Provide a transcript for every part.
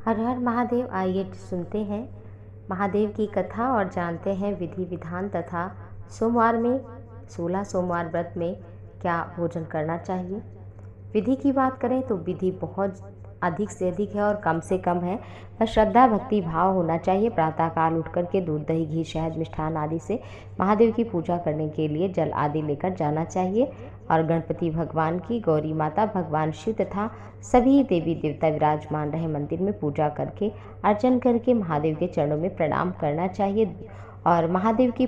हर हर महादेव। आइए सुनते हैं महादेव की कथा और जानते हैं विधि विधान तथा सोमवार में 16 सोमवार व्रत में क्या भोजन करना चाहिए। विधि की बात करें तो विधि बहुत अधिक से अधिक है और कम से कम है। बस श्रद्धा भक्ति भाव होना चाहिए। प्रातःकाल उठ करके दूध दही घी शहद मिष्ठान आदि से महादेव की पूजा करने के लिए जल आदि लेकर जाना चाहिए और गणपति भगवान की, गौरी माता, भगवान शिव तथा सभी देवी देवता विराजमान रहे मंदिर में पूजा करके अर्चन करके महादेव के चरणों में प्रणाम करना चाहिए। और महादेव की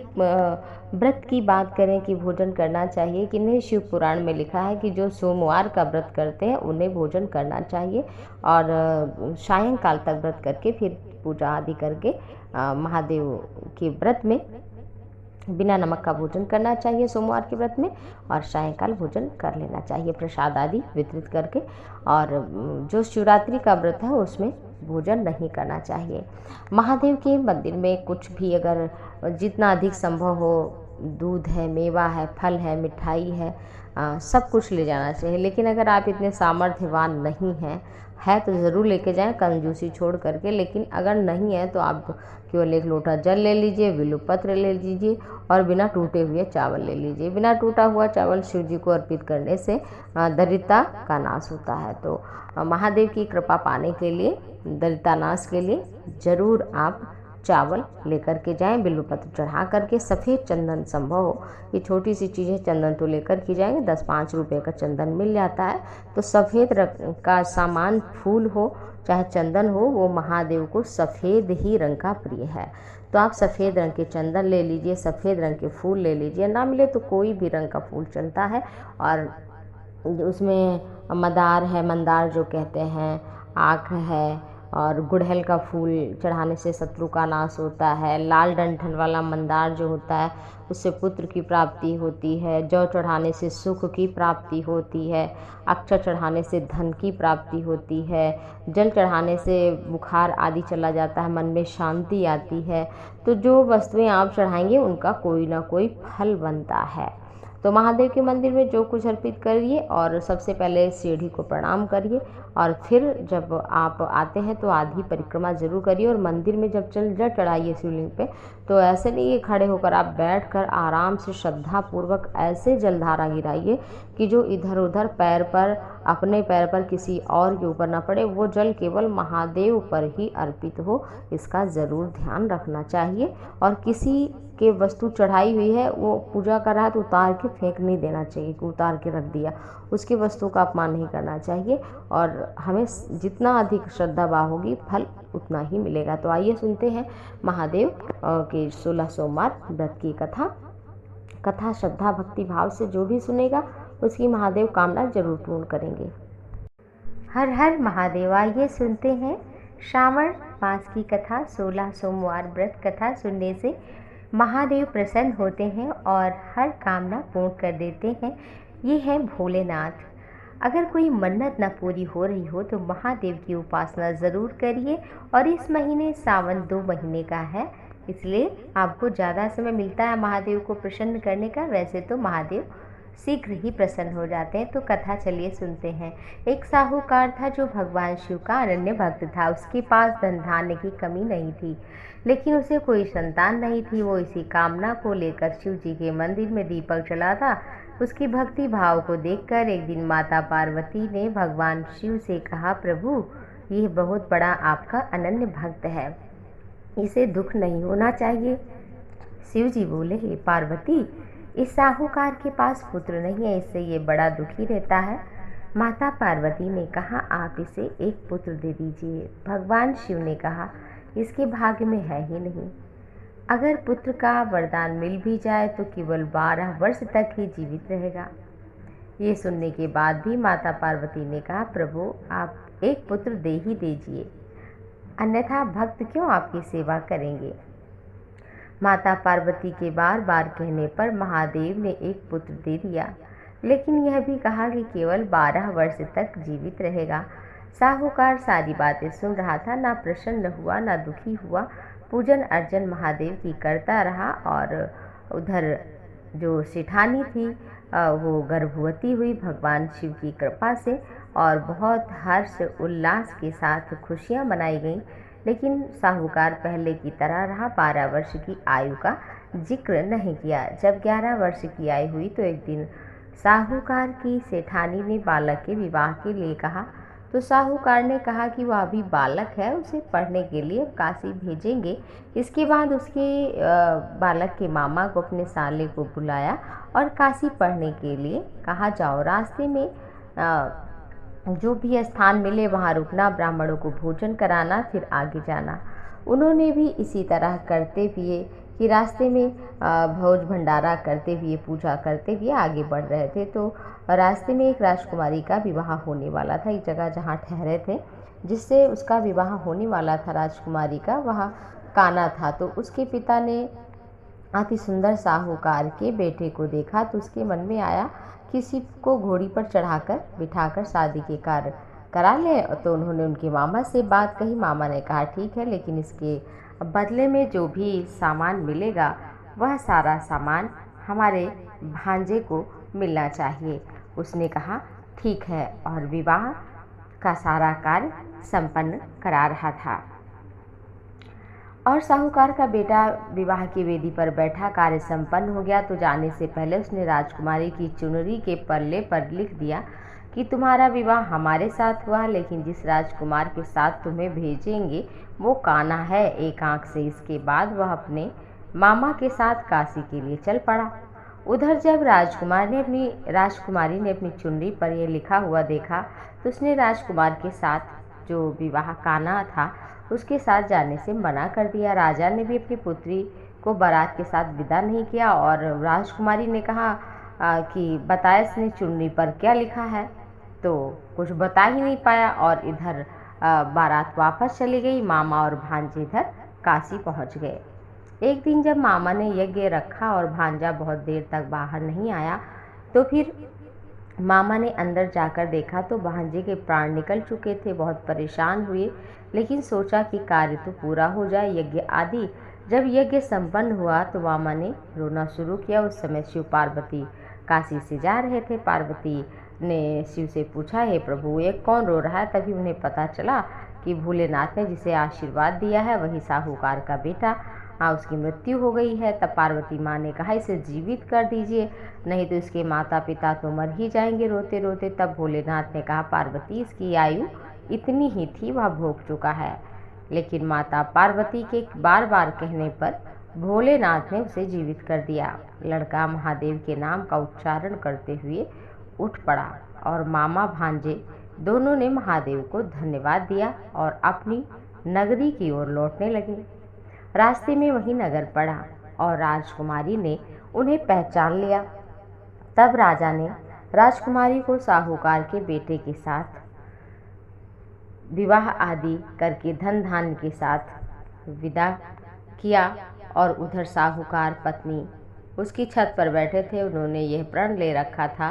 व्रत की बात करें कि भोजन करना चाहिए कि नहीं, शिव पुराण में लिखा है कि जो सोमवार का व्रत करते हैं उन्हें भोजन करना चाहिए और सायंकाल तक व्रत करके फिर पूजा आदि करके महादेव के व्रत में बिना नमक का भोजन करना चाहिए सोमवार के व्रत में और सायंकाल भोजन कर लेना चाहिए प्रसाद आदि वितरित करके। और जो शिवरात्रि का व्रत है उसमें भोजन नहीं करना चाहिए। महादेव के मंदिर में कुछ भी अगर जितना अधिक संभव हो, दूध है, मेवा है, फल है, मिठाई है, सब कुछ ले जाना चाहिए। लेकिन अगर आप इतने सामर्थ्यवान नहीं हैं है तो ज़रूर लेके जाएं कंजूसी छोड़ करके। लेकिन अगर नहीं है तो आप केवल एक लोटा जल ले लीजिए, बिल्वपत्र ले लीजिए और बिना टूटे हुए चावल ले लीजिए। बिना टूटा हुआ चावल शिव जी को अर्पित करने से दरिद्रता का नाश होता है। तो महादेव की कृपा पाने के लिए, दरिद्रता नाश के लिए ज़रूर आप चावल लेकर के जाएं, बिल्वपत्र चढ़ा करके। सफ़ेद चंदन संभव हो, ये छोटी सी चीज़ें, चंदन तो लेकर के जाएंगे, 10-5 रुपये का चंदन मिल जाता है। तो सफ़ेद रंग का सामान, फूल हो चाहे चंदन हो, वो महादेव को सफ़ेद ही रंग का प्रिय है। तो आप सफ़ेद रंग के चंदन ले लीजिए, सफ़ेद रंग के फूल ले लीजिए, ना मिले तो कोई भी रंग का फूल चलता है। और उसमें मदार है, मंदार जो कहते हैं, आँख है और गुड़हल का फूल चढ़ाने से शत्रु का नाश होता है। लाल डंठल वाला मंदार जो होता है उससे पुत्र की प्राप्ति होती है। जौ चढ़ाने से सुख की प्राप्ति होती है। अक्षर चढ़ाने से धन की प्राप्ति होती है। जल चढ़ाने से बुखार आदि चला जाता है, मन में शांति आती है। तो जो वस्तुएं आप चढ़ाएंगे उनका कोई ना कोई फल बनता है। तो महादेव के मंदिर में जो कुछ अर्पित करिए और सबसे पहले सीढ़ी को प्रणाम करिए और फिर जब आप आते हैं तो आधी परिक्रमा ज़रूर करिए। और मंदिर में जब जल चढ़ाइए शिवलिंग पे तो ऐसे नहीं कि खड़े होकर, आप बैठकर आराम से श्रद्धापूर्वक ऐसे जलधारा गिराइए कि जो इधर उधर पैर पर, अपने पैर पर किसी और के ऊपर ना पड़े। वो जल केवल महादेव पर ही अर्पित हो, इसका ज़रूर ध्यान रखना चाहिए। और किसी के वस्तु चढ़ाई हुई है, वो पूजा कर रहा है तो उतार के फेंक नहीं देना चाहिए कि उतार के रख दिया, उसकी वस्तु का अपमान नहीं करना चाहिए। और हमें जितना अधिक श्रद्धा भाव होगी फल उतना ही मिलेगा। तो आइए सुनते हैं महादेव के 16 सोमवार व्रत की कथा श्रद्धा भक्ति भाव से जो भी सुनेगा उसकी महादेव कामना जरूर पूर्ण करेंगे। हर हर महादेव। आइए सुनते हैं श्रावण मास की कथा। 16 सोमवार व्रत कथा सुनने से महादेव प्रसन्न होते हैं और हर कामना पूर्ण कर देते हैं। ये है भोलेनाथ। अगर कोई मन्नत न पूरी हो रही हो तो महादेव की उपासना ज़रूर करिए। और इस महीने सावन 2 महीने का है, इसलिए आपको ज़्यादा समय मिलता है महादेव को प्रसन्न करने का। वैसे तो महादेव शीघ्र ही प्रसन्न हो जाते हैं। तो कथा चलिए सुनते हैं। एक साहूकार था जो भगवान शिव का अनन्य भक्त था। उसके पास धन धान्य की कमी नहीं थी, लेकिन उसे कोई संतान नहीं थी। वो इसी कामना को लेकर शिव जी के मंदिर में दीपक जलाता। उसकी भक्ति भाव को देखकर एक दिन माता पार्वती ने भगवान शिव से कहा, प्रभु, यह बहुत बड़ा आपका अनन्य भक्त है, इसे दुख नहीं होना चाहिए। शिव जी बोले, हे पार्वती, इस साहूकार के पास पुत्र नहीं है, इससे ये बड़ा दुखी रहता है। माता पार्वती ने कहा, आप इसे एक पुत्र दे दीजिए। भगवान शिव ने कहा, इसके भाग्य में है ही नहीं। अगर पुत्र का वरदान मिल भी जाए तो केवल 12 वर्ष तक ही जीवित रहेगा। ये सुनने के बाद भी माता पार्वती ने कहा, प्रभु, आप एक पुत्र दे ही दीजिए, अन्यथा भक्त क्यों आपकी सेवा करेंगे। माता पार्वती के बार बार कहने पर महादेव ने एक पुत्र दे दिया, लेकिन यह भी कहा कि केवल 12 वर्ष तक जीवित रहेगा। साहूकार सारी बातें सुन रहा था, ना प्रसन्न हुआ ना दुखी हुआ। पूजन अर्चन महादेव की करता रहा। और उधर जो सेठानी थी वो गर्भवती हुई भगवान शिव की कृपा से और बहुत हर्ष उल्लास के साथ खुशियां मनाई गईं। लेकिन साहूकार पहले की तरह रहा, 12 वर्ष की आयु का जिक्र नहीं किया। जब 11 वर्ष की आयु हुई तो एक दिन साहूकार की सेठानी ने बालक के विवाह के लिए कहा। तो साहूकार ने कहा कि वह अभी बालक है, उसे पढ़ने के लिए काशी भेजेंगे। इसके बाद उसके बालक के मामा को अपने साले को बुलाया और काशी पढ़ने के लिए कहा, जाओ रास्ते में जो भी स्थान मिले वहाँ रुकना, ब्राह्मणों को भोजन कराना, फिर आगे जाना। उन्होंने भी इसी तरह करते हुए कि रास्ते में भोज भंडारा करते हुए, पूजा करते हुए आगे बढ़ रहे थे। तो रास्ते में एक राजकुमारी का विवाह होने वाला था। एक जगह जहाँ ठहरे थे, जिससे उसका विवाह होने वाला था राजकुमारी का, वह काना था। तो उसके पिता ने अति सुंदर साहूकार के बेटे को देखा तो उसके मन में आया किसी को घोड़ी पर चढ़ाकर बिठाकर शादी के कार्य करा ले। तो उन्होंने उनके मामा से बात कही। मामा ने कहा ठीक है, लेकिन इसके बदले में जो भी सामान मिलेगा वह सारा सामान हमारे भांजे को मिलना चाहिए। उसने कहा ठीक है, और विवाह का सारा कार्य संपन्न करा रहा था। और साहूकार का बेटा विवाह की वेदी पर बैठा, कार्य संपन्न हो गया। तो जाने से पहले उसने राजकुमारी की चुनरी के पल्ले पर लिख दिया कि तुम्हारा विवाह हमारे साथ हुआ, लेकिन जिस राजकुमार के साथ तुम्हें भेजेंगे वो काना है, एक आंख से। इसके बाद वह अपने मामा के साथ काशी के लिए चल पड़ा। उधर जब राजकुमारी ने अपनी चुनरी पर यह लिखा हुआ देखा तो उसने राजकुमार के साथ जो विवाह काना था उसके साथ जाने से मना कर दिया। राजा ने भी अपनी पुत्री को बारात के साथ विदा नहीं किया और राजकुमारी ने कहा कि बताया इसने चुन्नी पर क्या लिखा है, तो कुछ बता ही नहीं पाया और इधर बारात वापस चली गई। मामा और भांजे इधर काशी पहुंच गए। एक दिन जब मामा ने यज्ञ रखा और भांजा बहुत देर तक बाहर नहीं आया तो फिर मामा ने अंदर जाकर देखा तो भांजे के प्राण निकल चुके थे। बहुत परेशान हुए, लेकिन सोचा कि कार्य तो पूरा हो जाए, यज्ञ आदि। जब यज्ञ संपन्न हुआ तो मामा ने रोना शुरू किया। उस समय शिव पार्वती काशी से जा रहे थे। पार्वती ने शिव से पूछा, हे प्रभु ये कौन रो रहा है? तभी उन्हें पता चला कि भोलेनाथ ने जिसे आशीर्वाद दिया है वही साहूकार का बेटा, उसकी मृत्यु हो गई है। तब पार्वती माँ ने कहा इसे जीवित कर दीजिए, नहीं तो इसके माता पिता तो मर ही जाएंगे रोते रोते। तब भोलेनाथ ने कहा, पार्वती इसकी आयु इतनी ही थी, वह भोग चुका है। लेकिन माता पार्वती के बार बार कहने पर भोलेनाथ ने उसे जीवित कर दिया। लड़का महादेव के नाम का उच्चारण करते हुए उठ पड़ा और मामा भांजे दोनों ने महादेव को धन्यवाद दिया और अपनी नगरी की ओर लौटने लगे। रास्ते में वही नगर पड़ा और राजकुमारी ने उन्हें पहचान लिया। तब राजा ने राजकुमारी को साहूकार के बेटे के साथ विवाह आदि करके धन धान्य के साथ विदा किया। और उधर साहूकार पत्नी उसकी छत पर बैठे थे। उन्होंने यह प्रण ले रखा था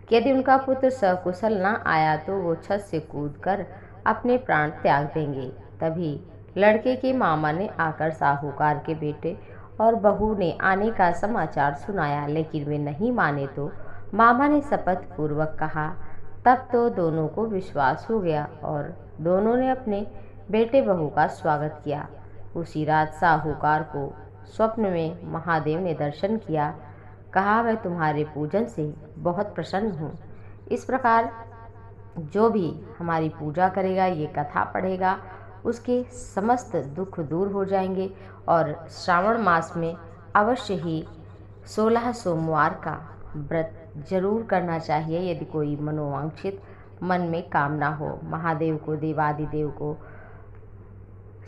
कि यदि उनका पुत्र सकुशल न आया तो वो छत से कूदकर अपने प्राण त्याग देंगे। तभी लड़के के मामा ने आकर साहूकार के बेटे और बहू ने आने का समाचार सुनाया, लेकिन वे नहीं माने। तो मामा ने शपथ पूर्वक कहा। तब तो दोनों को विश्वास हो गया और दोनों ने अपने बेटे बहू का स्वागत किया। उसी रात साहूकार को स्वप्न में महादेव ने दर्शन किया। कहा, मैं तुम्हारे पूजन से बहुत प्रसन्न हूँ। इस प्रकार जो भी हमारी पूजा करेगा, ये कथा पढ़ेगा, उसके समस्त दुख दूर हो जाएंगे। और श्रावण मास में अवश्य ही 16 सोमवार का व्रत जरूर करना चाहिए यदि कोई मनोवांछित मन में कामना हो। महादेव को, देवादिदेव को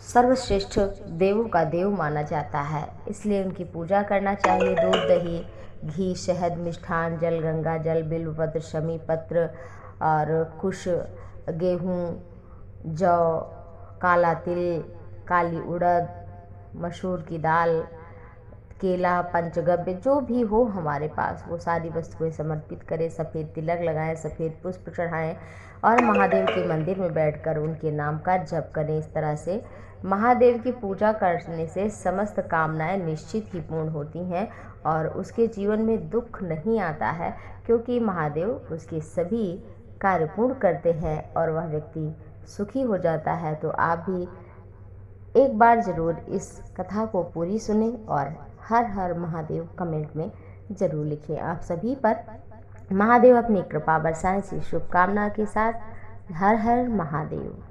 सर्वश्रेष्ठ देवों का देव माना जाता है, इसलिए उनकी पूजा करना चाहिए। दूध, दही, घी, शहद, मिष्ठान, जल, गंगा जल, बिल्व पत्र, शमी पत्र और कुश, गेहूँ, जौ, काला तिल, काली उड़द, मसूर की दाल, केला, पंचगव्य जो भी हो हमारे पास वो सारी वस्तुएं समर्पित करें। सफ़ेद तिलक लगाएं, सफ़ेद पुष्प चढ़ाएं और महादेव के मंदिर में बैठकर उनके नाम का जप करें। इस तरह से महादेव की पूजा करने से समस्त कामनाएं निश्चित ही पूर्ण होती हैं और उसके जीवन में दुख नहीं आता है, क्योंकि महादेव उसके सभी कार्य पूर्ण करते हैं और वह व्यक्ति सुखी हो जाता है, तो आप भी एक बार ज़रूर इस कथा को पूरी सुने और हर हर महादेव कमेंट में ज़रूर लिखें। आप सभी पर महादेव अपनी कृपा बरसाएं, इसी शुभकामना के साथ हर हर महादेव।